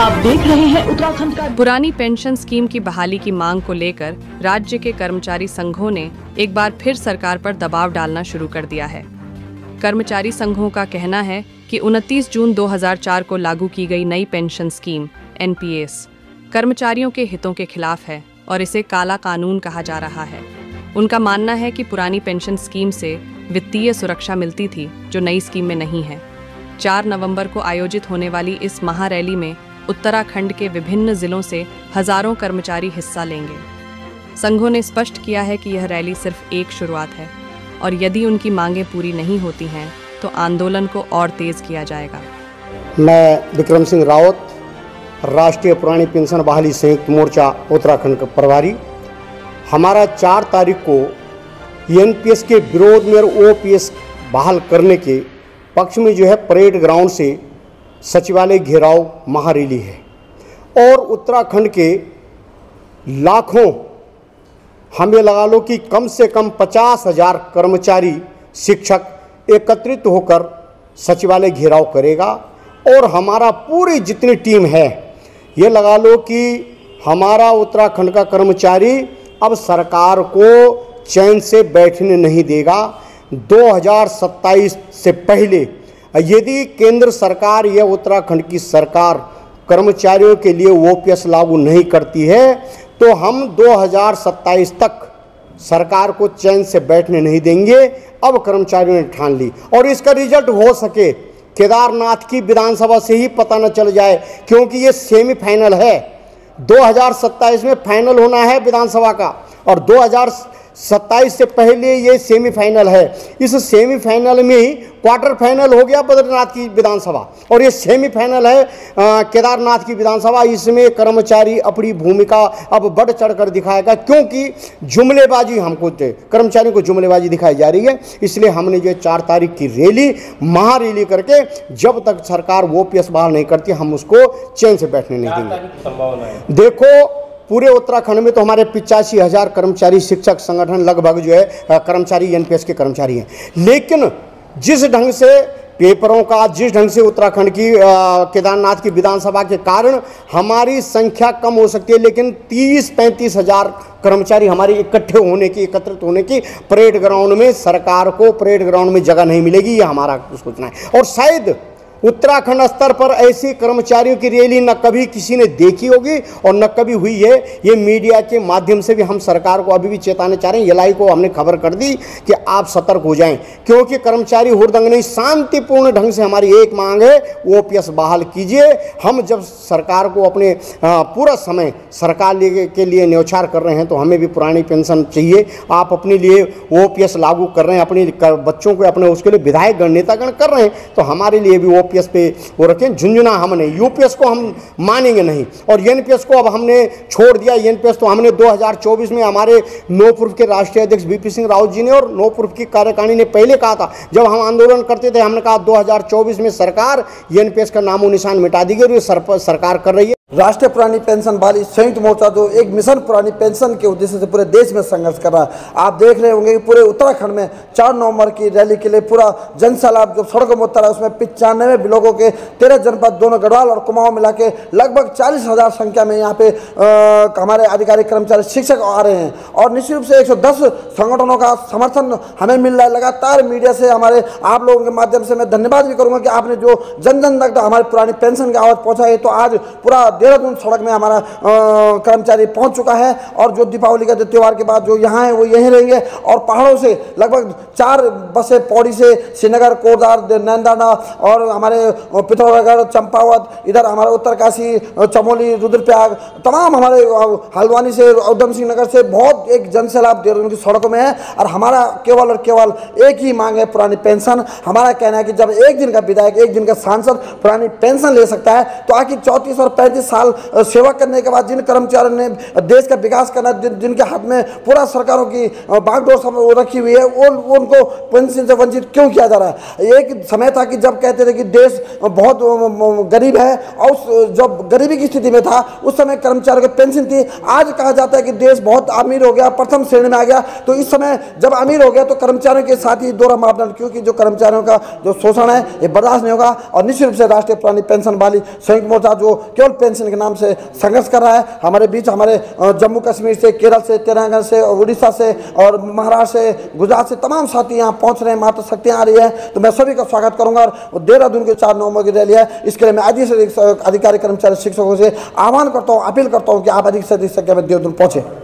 आप देख रहे हैं उत्तराखंड का। पुरानी पेंशन स्कीम की बहाली की मांग को लेकर राज्य के कर्मचारी संघों ने एक बार फिर सरकार पर दबाव डालना शुरू कर दिया है। कर्मचारी संघों का कहना है कि 29 जून 2004 को लागू की गई नई पेंशन स्कीम एनपीएस कर्मचारियों के हितों के खिलाफ है और इसे काला कानून कहा जा रहा है। उनका मानना है कि पुरानी पेंशन स्कीम से वित्तीय सुरक्षा मिलती थी जो नई स्कीम में नहीं है। 4 नवंबर को आयोजित होने वाली इस महारैली में उत्तराखंड के विभिन्न जिलों से हजारों कर्मचारी हिस्सा लेंगे। संघों ने स्पष्ट किया है कि यह रैली सिर्फ एक शुरुआत है और यदि उनकी मांगें पूरी नहीं होती हैं तो आंदोलन को और तेज किया जाएगा। मैं विक्रम सिंह रावत, राष्ट्रीय पुरानी पेंशन बहाली संयुक्त मोर्चा उत्तराखंड का प्रभारी। हमारा 4 तारीख को एनपीएस के विरोध में और ओपीएस बहाल करने के पक्ष में जो है परेड ग्राउंड से सचिवालय घेराव महारैली है और उत्तराखंड के लाखों, हमें लगा लो कि कम से कम 50,000 कर्मचारी शिक्षक एकत्रित होकर सचिवालय घेराव करेगा। और हमारा पूरी जितनी टीम है, ये लगा लो कि हमारा उत्तराखंड का कर्मचारी अब सरकार को चैन से बैठने नहीं देगा। 2027 से पहले यदि केंद्र सरकार या उत्तराखंड की सरकार कर्मचारियों के लिए ओपीएस लागू नहीं करती है तो हम 2027 तक सरकार को चैन से बैठने नहीं देंगे। अब कर्मचारियों ने ठान ली और इसका रिजल्ट हो सके केदारनाथ की विधानसभा से ही पता न चल जाए, क्योंकि ये सेमीफाइनल है। 2027 में फाइनल होना है विधानसभा का और 2027 से पहले ये सेमीफाइनल है। इस सेमीफाइनल में ही क्वार्टर फाइनल हो गया बद्रीनाथ की विधानसभा और ये सेमीफाइनल है केदारनाथ की विधानसभा। इसमें कर्मचारी अपनी भूमिका अब बढ़ चढ़कर दिखाएगा, क्योंकि जुमलेबाजी हमको कर्मचारियों को जुमलेबाजी दिखाई जा रही है। इसलिए हमने जो 4 तारीख की रैली महारैली करके जब तक सरकार ओपीएस बहाल नहीं करती हम उसको चैन से बैठने नहीं देंगे। देखो, पूरे उत्तराखंड में तो हमारे 85,000 कर्मचारी शिक्षक संगठन लगभग जो है कर्मचारी एनपीएस के कर्मचारी हैं, लेकिन जिस ढंग से पेपरों का, जिस ढंग से उत्तराखंड की केदारनाथ की विधानसभा के कारण हमारी संख्या कम हो सकती है, लेकिन 30-35 हज़ार कर्मचारी हमारे एकत्रित होने की परेड ग्राउंड में, सरकार को परेड ग्राउंड में जगह नहीं मिलेगी, ये हमारा सोचना है। और शायद उत्तराखंड स्तर पर ऐसी कर्मचारियों की रैली न कभी किसी ने देखी होगी और न कभी हुई है। ये मीडिया के माध्यम से भी हम सरकार को अभी भी चेताने चाह रहे हैं। एलआई को हमने खबर कर दी कि आप सतर्क हो जाएं, क्योंकि कर्मचारी हुड़दंग नहीं, शांतिपूर्ण ढंग से हमारी एक मांग है, ओपीएस बहाल कीजिए। हम जब सरकार को अपने पूरा समय सरकार के लिए न्यौछावर कर रहे हैं तो हमें भी पुरानी पेंशन चाहिए। आप अपने लिए ओपीएस लागू कर रहे हैं, अपने बच्चों को अपने उसके लिए विधायकगण नेतागण कर रहे हैं, तो हमारे लिए भी ओपीएस पे वो रखें। झुंझुना हम नहीं, यूपीएस को हम मानेंगे नहीं और एनपीएस को अब हमने छोड़ दिया। एनपीएस तो हमने 2024 में हमारे नो प्रूफ के राष्ट्रीय अध्यक्ष बीपी सिंह रावत जी ने और नो प्रूफ की कार्यकारिणी ने पहले कहा था, जब हम आंदोलन करते थे, हमने कहा 2024 में सरकार एनपीएस का नामो निशान मिटा देगी और ये सरकार कर रही है। राष्ट्रीय पुरानी पेंशन बहाली संयुक्त मोर्चा जो एक मिशन पुरानी पेंशन के उद्देश्य से पूरे देश में संघर्ष कर रहा है। आप देख रहे होंगे कि पूरे उत्तराखंड में 4 नवंबर की रैली के लिए पूरा जनसैलाब जो सड़कों में उतरा है, उसमें 95 ब्लॉकों के 13 जनपद, दोनों गढ़वाल और कुमाऊं मिला के लगभग 40,000 संख्या में यहाँ पे हमारे अधिकारी कर्मचारी शिक्षक आ रहे हैं और निश्चित रूप से 110 संगठनों का समर्थन हमें मिल रहा है। लगातार मीडिया से हमारे आप लोगों के माध्यम से मैं धन्यवाद भी करूँगा कि आपने जो जन जन तक हमारी पुरानी पेंशन की आवाज़ पहुँचाई। तो आज पूरा देहरादून सड़क में हमारा कर्मचारी पहुंच चुका है और जो दीपावली का त्यौहार के बाद जो यहाँ है वो यहीं रहेंगे और पहाड़ों से लगभग 4 बसें पौड़ी से श्रीनगर, कोटद्वार, नैनदाना और हमारे पिथौरागढ़, चंपावत, इधर हमारे उत्तरकाशी, चमोली, रुद्रप्रयाग, तमाम हमारे हल्द्वानी से, उधम सिंह नगर से बहुत एक जनसैलाब देहरादून की सड़कों में है। और हमारा केवल और केवल एक ही मांग है, पुरानी पेंशन। हमारा कहना है कि जब एक दिन का विधायक, एक दिन का सांसद पुरानी पेंशन ले सकता है तो आखिर 34 और 35 साल सेवा करने के बाद जिन कर्मचारियों ने देश का विकास करना, जिनके हाथ में पूरा सरकारों की बागडोर रखी हुई है, वो उनको पेंशन से वंचित क्यों किया जा रहा है। एक समय था कि जब कहते थे कि देश बहुत गरीब है और जब गरीबी की स्थिति में था उस समय कर्मचारियों की पेंशन थी। आज कहा जाता है कि देश बहुत अमीर हो गया, प्रथम श्रेणी में आ गया, तो इस समय जब अमीर हो गया तो कर्मचारियों के साथ ही दोहरा मापदंड, क्योंकि जो कर्मचारियों का जो शोषण है ये बर्दाश्त नहीं होगा। और निश्चित रूप से राष्ट्रीय पुरानी पेंशन बहाली संयुक्त मोर्चा जो केवल पेंशन पेंशन के नाम से संघर्ष कर रहा है। हमारे बीच हमारे जम्मू कश्मीर से, केरल से, तेलंगाना से, उड़ीसा से और महाराष्ट्र से, गुजरात से तमाम साथी यहाँ पहुँच रहे हैं, माता शक्तियाँ आ रही है। तो मैं सभी का स्वागत करूँगा। और देहरादून के 4 नवंबर की रैली है, इसके लिए मैं अधिक से अधिक अधिकारी, कर्मचारी, शिक्षकों से आह्वान करता हूँ, अपील करता हूँ कि आप अधिक से अधिक संख्या में देहरादून पहुँचे।